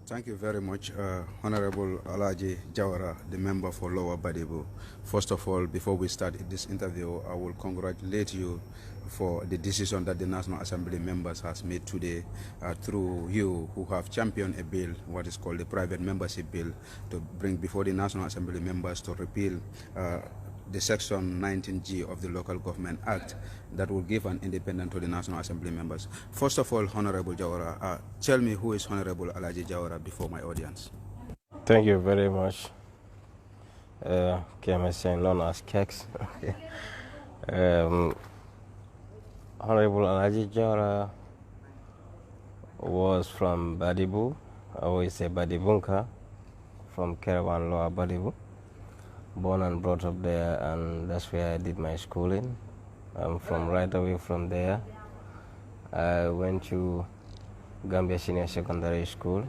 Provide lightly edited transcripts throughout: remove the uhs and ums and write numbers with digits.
Thank you very much, Honorable Alagie Jawara, the member for Lower Baddibu. First of all, before we start this interview, I will congratulate you for the decision that the National Assembly members has made today through you who have championed a bill, what is called the private membership bill, to bring before the National Assembly members to repeal the Section 19G of the Local Government Act that will give an independent to the National Assembly members. First of all, Honorable Jawara, tell me who is Honorable Alagie Jawara before my audience. Thank you very much. KMSN known as KEX. Honorable Alagie Jawara was from Baddibu. I always say Badibunka, from Caravan Lower Baddibu. Born and brought up there, and that's where I did my schooling. From right away from there, I went to Gambia Senior Secondary School.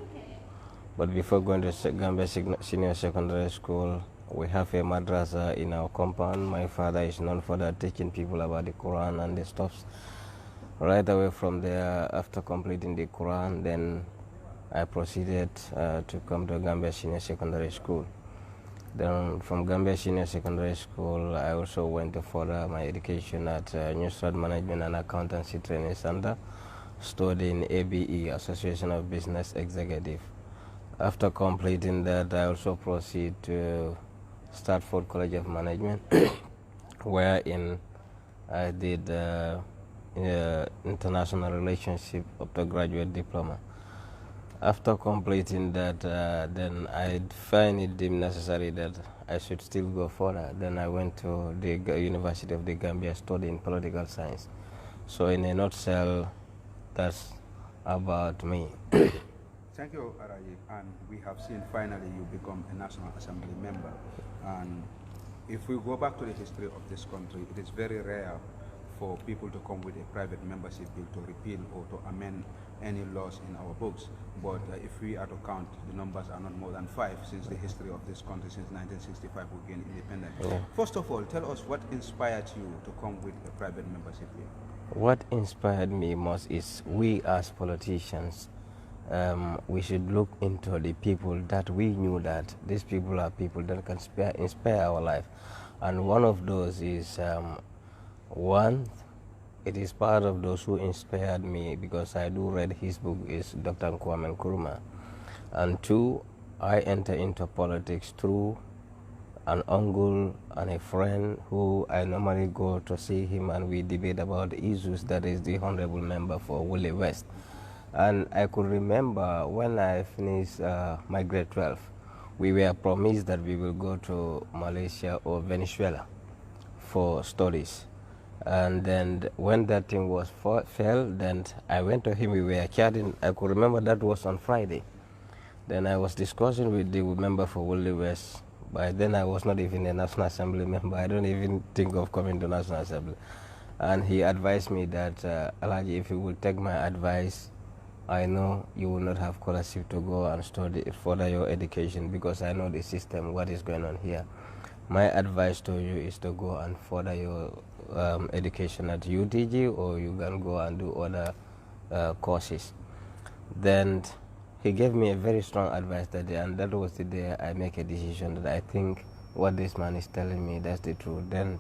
But before going to Gambia Senior Secondary School, we have a madrasa in our compound. My father is known for that, teaching people about the Quran and the stuffs. Right away from there, after completing the Quran, then I proceeded to come to Gambia Senior Secondary School. Then from Gambia Senior Secondary School, I also went to further my education at Newstart Management and Accountancy Training Center, studying ABE, Association of Business Executive. After completing that, I also proceed to Stratford College of Management, wherein I did international relationship up to graduate diploma. After completing that, then I find it deemed necessary that I should still go further. Then I went to the University of the Gambia studying political science. So in a nutshell, that's about me. Thank you, Alagie. And we have seen finally you become a National Assembly member. And if we go back to the history of this country, it is very rare for people to come with a private membership bill to repeal or to amend any laws in our books. But if we are to count, the numbers are not more than 5 since the history of this country since 1965 we gained independence. Yeah. First of all, tell us what inspired you to come with a private membership bill? What inspired me most is we as politicians, we should look into the people that we knew that these people are people that can inspire our life. And one of those is, one, it is part of those who inspired me because I do read his book, is Dr. Kwame Nkrumah. And two, I enter into politics through an uncle and a friend who I normally go to see him and we debate about issues, that is the Honorable Member for Woolly West. And I could remember when I finished my grade 12, we were promised that we will go to Malaysia or Venezuela for studies. And then when that thing was fell, then I went to him, we were chatting. I could remember that was on Friday. Then I was discussing with the member for Woolly West. By then I was not even a National Assembly member. I don't even think of coming to National Assembly. And he advised me that, Alagie, if you will take my advice, I know you will not have scholarship to go and study further your education because I know the system, what is going on here. My advice to you is to go and further your education at UTG, or you can go and do other courses. Then he gave me a very strong advice that day, and that was the day I make a decision that I think what this man is telling me, that's the truth. Then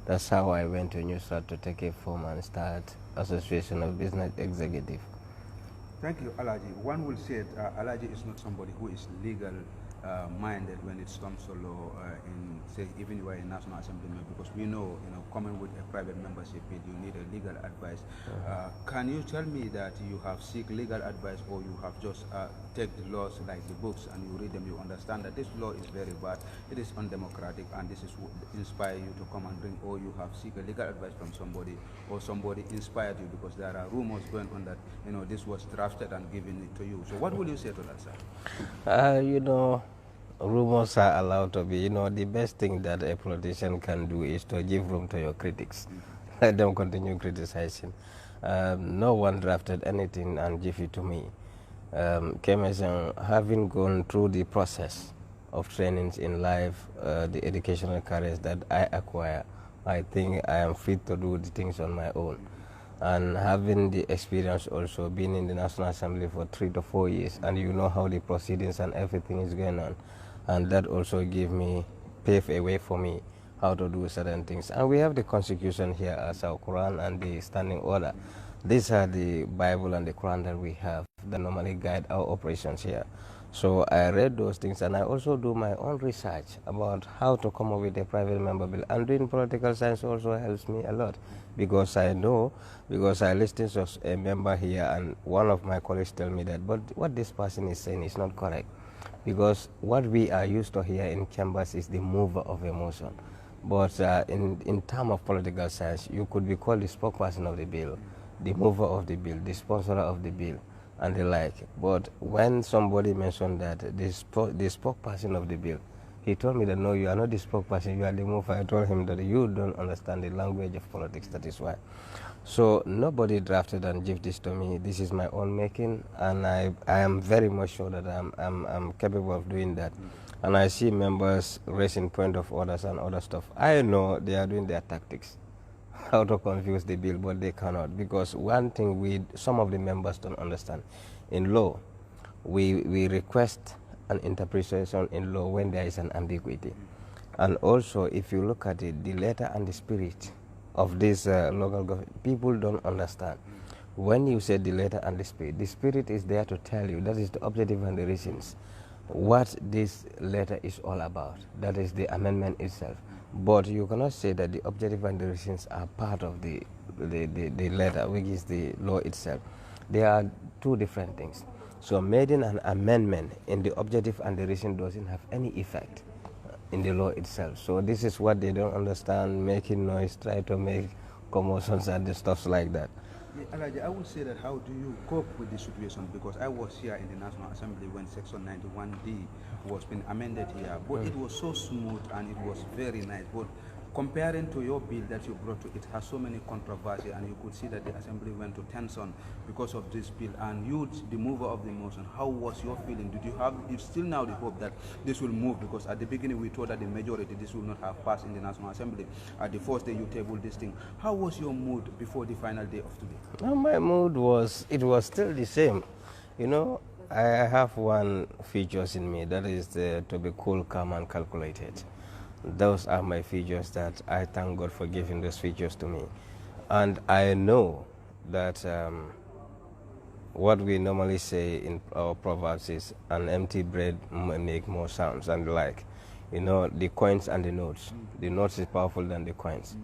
that's how I went to Newstart to take a form and start Association of Business Executive. Thank you, Alagie. One will say Alagie is not somebody who is legal minded when it comes to law, in say even you are a National Assembly member, because we know, coming with a private membership bill, you need a legal advice. Can you tell me that you have seek legal advice, or you have just take the laws like the books and you read them, you understand that this law is very bad, it is undemocratic, and this is what inspire you to come and bring, or you have seek a legal advice from somebody, or somebody inspired you, because there are rumors going on that this was drafted and given it to you. So what will you say to that, sir? Rumors are allowed to be. The best thing that a politician can do is to give room to your critics. Let them continue criticizing. No one drafted anything and give it to me. Having gone through the process of trainings in life, the educational careers that I acquire, I think I am fit to do the things on my own. and having the experience also being in the National Assembly for 3 to 4 years, and you know how the proceedings and everything is going on, and that also pave a way for me how to do certain things. And we have the Constitution here as our Quran and the Standing Order. These are the Bible and the Quran that we have that normally guide our operations here. So I read those things, and I also do my own research about how to come up with a private member bill. And doing political science also helps me a lot, because I know, because I listen to a member here, and one of my colleagues tell me that, but what this person is saying is not correct, because what we are used to here in chambers is the mover of emotion. But in terms of political science, you could be called the spokesperson of the bill, the mover of the bill, the sponsor of the bill, and the like. But when somebody mentioned that the spokesperson of the bill, he told me that no, you are not the spokesperson, you are the mover. I told him that you don't understand the language of politics, that is why. So nobody drafted and gave this to me. This is my own making, and I am very much sure that I'm capable of doing that. And I see members raising point of orders and other stuff. I know they are doing their tactics, how to confuse the bill, but they cannot, because one thing some of the members don't understand. In law, we request an interpretation in law when there is an ambiguity. And also, if you look at it, the letter and the spirit of this local government, people don't understand. When you say the letter and the spirit is there to tell you, that is the objective and the reasons, what this letter is all about. That is the amendment itself. But you cannot say that the objective and the reasons are part of the letter, which is the law itself. They are two different things. So making an amendment in the objective and the reason doesn't have any effect in the law itself. So this is what they don't understand, making noise, try to make commotions and the stuff like that. Yeah, Alagie, I would say that how do you cope with the situation? Because I was here in the National Assembly when Section 91D was being amended here, but it was so smooth and it was very nice. But comparing to your bill that you brought to it has so many controversy, and you could see that the Assembly went to tension because of this bill. And you, the mover of the motion, how was your feeling? Did you have still now the hope that this will move? Because at the beginning we thought that the majority this will not have passed in the National Assembly. At the first day you tabled this thing. How was your mood before the final day of today? No, my mood was still the same. You know, I have one features in me, that is to be cool, calm, and calculated. Those are my features that I thank God for giving those features to me. And I know that what we normally say in our proverbs is an empty bread make more sounds and the like. You know, the coins and the notes. The notes is powerful than the coins,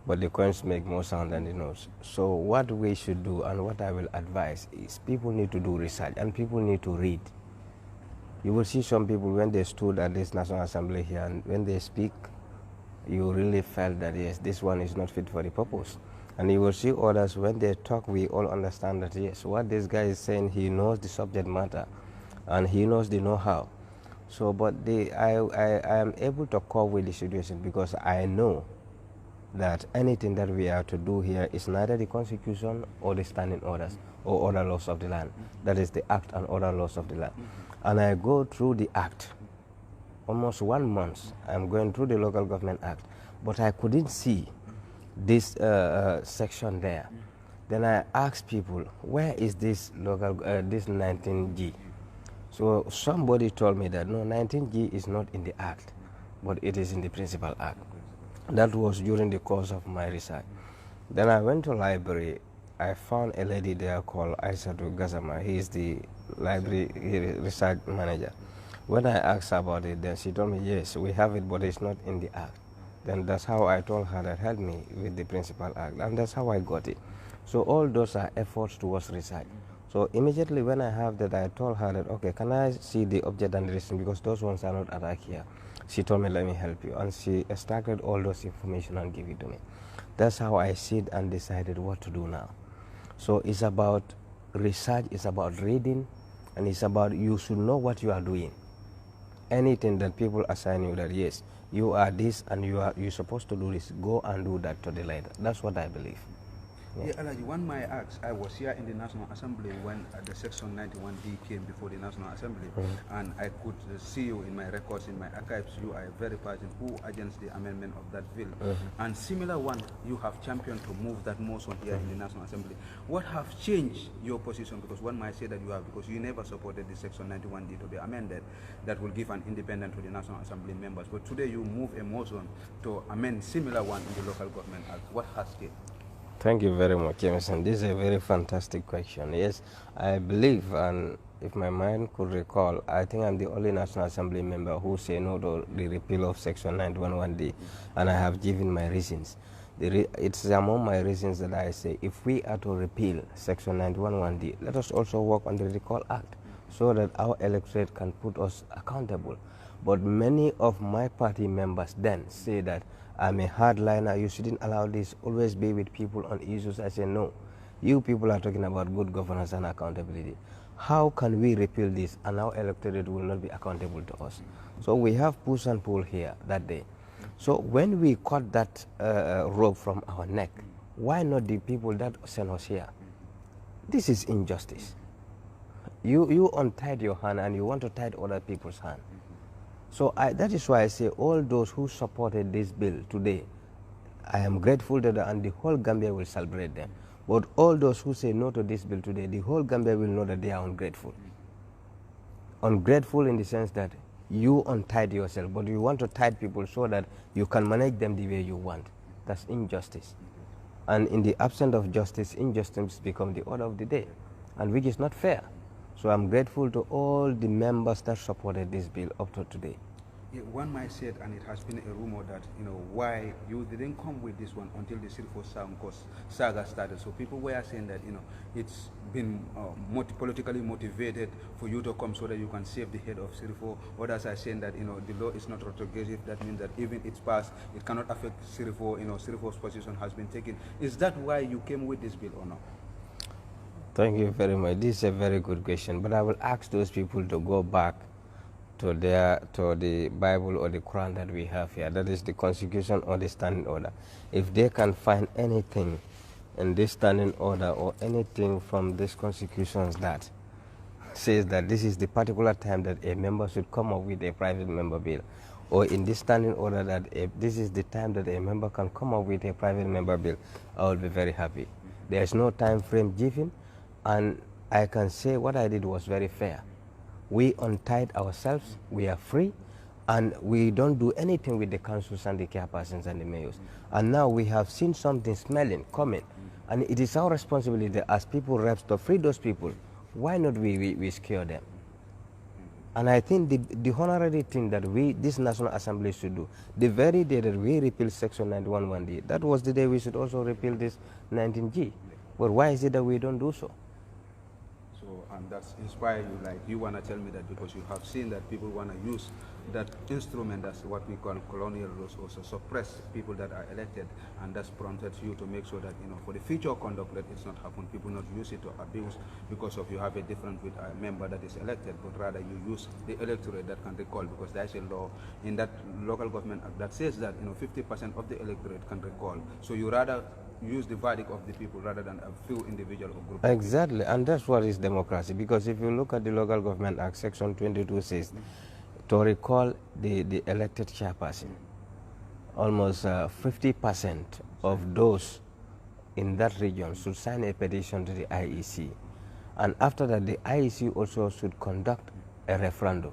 but the coins make more sound than the notes. So what we should do, and what I will advise, is people need to do research and people need to read. You will see some people when they stood at this National Assembly here, and when they speak, you really felt that yes, this one is not fit for the purpose. And you will see others when they talk, we all understand that yes, what this guy is saying, he knows the subject matter and he knows the know-how. So, but I am able to cope with the situation because I know that anything that we are to do here is neither the Constitution or the standing orders or other laws of the land. That is the Act and other laws of the land. And I go through the Act. Almost 1 month, I'm going through the Local Government Act, but I couldn't see this section there. Then I asked people, where is this this 19G? So somebody told me that no, 19G is not in the Act, but it is in the Principal Act. That was during the course of my research. Then I went to library. I found a lady there called Aisatu Gazama. He is the library research manager. When I asked her about it, then she told me, yes, we have it, but it's not in the Act. Then that's how I told her that help me with the Principal Act, and that's how I got it. So all those are efforts towards research. So immediately when I have that, I told her that, okay, can I see the object and the reason, because those ones are not attacked here. She told me, let me help you, and she extracted all those information and gave it to me. That's how I sit and decided what to do now. So it's about research, it's about reading, and it's about you should know what you are doing. Anything that people assign you that yes, you are this and you're supposed to do this, go and do that to the letter. That's what I believe. Yeah, Alagie, one might ask, I was here in the National Assembly when the Section 91D came before the National Assembly, and I could see you in my records, in my archives, you are a very person who against the amendment of that bill. And similar one, you have championed to move that motion here in the National Assembly. What have changed your position? Because one might say that you have, because you never supported the Section 91D to be amended, that will give an independent to the National Assembly members. But today you move a motion to amend similar one in the Local Government Act. What has changed? Thank you very much, Emerson. This is a very fantastic question. Yes, I believe, and if my mind could recall, I think I'm the only National Assembly member who say no to the repeal of Section 911D, and I have given my reasons. It's among my reasons that I say if we are to repeal Section 911D, let us also work on the Recall Act so that our electorate can put us accountable. But many of my party members then say that I'm a hardliner, you shouldn't allow this, always be with people on issues. I say no. You people are talking about good governance and accountability. How can we repeal this and our electorate will not be accountable to us? So we have push and pull here that day. So when we cut that rope from our neck, why not the people that sent us here? This is injustice. You untied your hand and you want to tie other people's hand. So that is why I say all those who supported this bill today, I am grateful to them and the whole Gambia will celebrate them. But all those who say no to this bill today, the whole Gambia will know that they are ungrateful. Ungrateful in the sense that you untied yourself, but you want to tie people so that you can manage them the way you want. That's injustice. And in the absence of justice, injustice becomes the order of the day, and which is not fair. So I'm grateful to all the members that supported this bill up to today. Yeah, one might say, and it has been a rumor that, why you didn't come with this one until the Sirifo saga started. So people were saying that, it's been politically motivated for you to come so that you can save the head of Sirifo. Others are saying that, the law is not retrogressive. That means that even it's passed, it cannot affect Sirifo. Sirifo's position has been taken. Is that why you came with this bill or not? Thank you very much. This is a very good question, but I will ask those people to go back to the Bible or the Quran that we have here. That is the Constitution or the Standing Order. If they can find anything in this Standing Order or anything from these constitutions that says that this is the particular time that a member should come up with a private member bill, or in this Standing Order that this is the time that a member can come up with a private member bill, I will be very happy. There is no time frame given. And I can say what I did was very fair. We untied ourselves, we are free, and we don't do anything with the councils and the chairpersons and the mayors. And now we have seen something smelling, coming, and it is our responsibility as people reps to free those people. Why not we scare them? And I think the honorary thing that this National Assembly should do, the very day that we repeal Section 911D, that was the day we should also repeal this 19G. But why is it that we don't do so? And that's inspired you, like you want to tell me that because you have seen that people want to use that instrument, that's what we call colonial rules, also suppress people that are elected, and that's prompted you to make sure that, for the future conduct, that it's not happen, people not use it to abuse because of you have a difference with a member that is elected, but rather you use the electorate that can recall, because there's a law in that local government act that says that, 50% of the electorate can recall. So you rather use the verdict of the people rather than a few individual or group. Exactly, and that's what is democracy. Because if you look at the Local Government Act, Section 22 says to recall the elected chairperson, almost 50% of those in that region should sign a petition to the IEC, and after that the IEC also should conduct a referendum.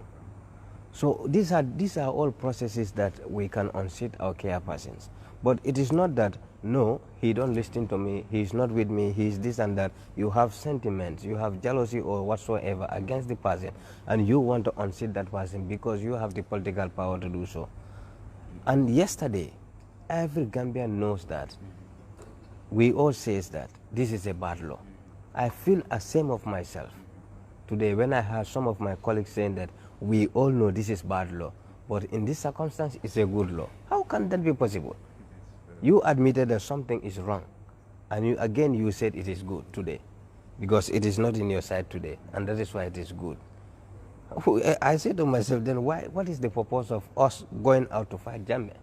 So these are all processes that we can unseat our chairpersons. But it is not that, no, he don't listen to me, he's not with me, he's this and that. You have sentiments, you have jealousy or whatsoever against the person, and you want to unseat that person because you have the political power to do so. And yesterday, every Gambian knows that. We all says that this is a bad law. I feel ashamed of myself today when I heard some of my colleagues saying that we all know this is bad law, but in this circumstance it's a good law. How can that be possible? You admitted that something is wrong, and you said it is good today, because it is not in your side today, and that is why it is good. I said to myself, then what is the purpose of us going out to fight Jammeh?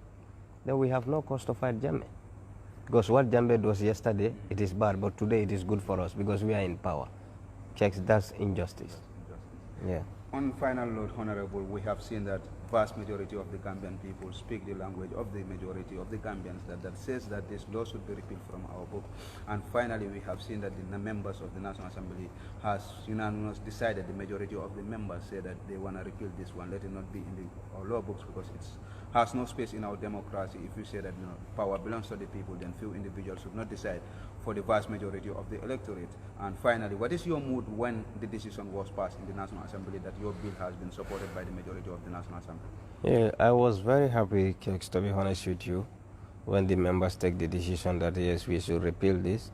Then we have no cause to fight Jammeh. Because what Jambe was yesterday, it is bad, but today it is good for us because we are in power. Checks, that's injustice. Yeah. On final note, Honorable, we have seen that vast majority of the Gambian people speak the language of the majority of the Gambians that says that this law should be repealed from our book. And finally, we have seen that the members of the National Assembly has unanimously decided, the majority of the members say that they want to repeal this one, let it not be in our law books because it has no space in our democracy. If you say that power belongs to the people, then few individuals should not decide for the vast majority of the electorate. And finally, what is your mood when the decision was passed in the National Assembly that your bill has been supported by the majority of the National Assembly? Yeah, I was very happy, Kex, to be honest with you, when the members take the decision that yes, we should repeal this.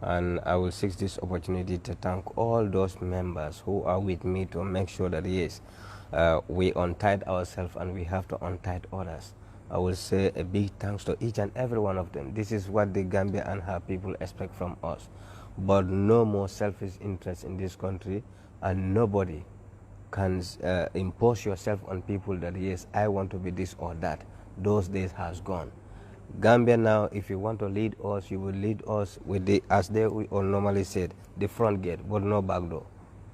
And I will seize this opportunity to thank all those members who are with me to make sure that yes, we untied ourselves and we have to untie others. I will say a big thanks to each and every one of them. This is what the Gambia and her people expect from us. But no more selfish interest in this country, and nobody can impose yourself on people that yes, I want to be this or that. Those days has gone. Gambia now, if you want to lead us, you will lead us with the, as they all normally said, the front gate, but no back door.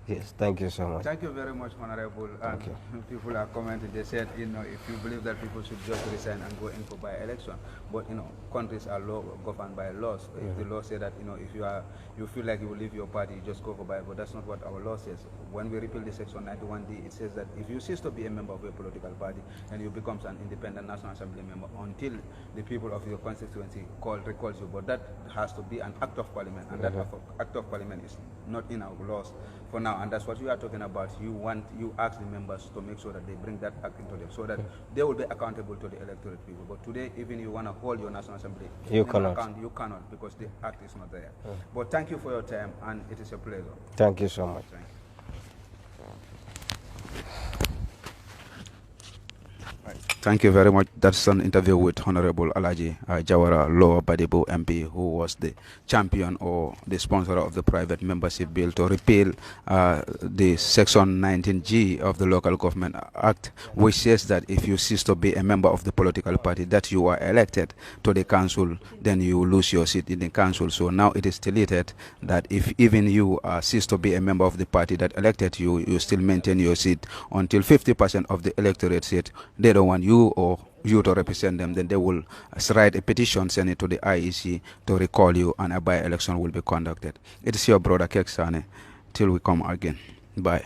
Yes, thank you so much. Thank you very much, Honorable. And people are commenting, they said, if you believe that people should just resign and go in for by-election, but, countries are governed by laws. If the law says that, if you feel like you will leave your party, you just go for by, but that's not what our law says. When we repeal the Section 91D, it says that if you cease to be a member of a political party, and you become an independent National Assembly member until the people of your constituency recalls you. But that has to be an act of parliament, and that act of parliament is not in our laws for now, and that's what we are talking about. You ask the members to make sure that they bring that act into them, so that they will be accountable to the electorate people. But today, even you want to hold your National Assembly, you cannot, because the act is not there. But thank you for your time, and it is a pleasure. Thank you so much. Thank you. Thank you very much. That's an interview with Honorable Alagie Jawara, Law Baddibu MP, who was the champion or the sponsor of the private membership bill to repeal the Section 19G of the Local Government Act, which says that if you cease to be a member of the political party that you are elected to the council, then you lose your seat in the council. So now it is deleted that if even you cease to be a member of the party that elected you, you still maintain your seat until 50% of the electorate seat. They don't want you or you to represent them, then they will write a petition, send it to the IEC to recall you, and a by-election will be conducted. It is your brother Keksane. Till we come again. Bye.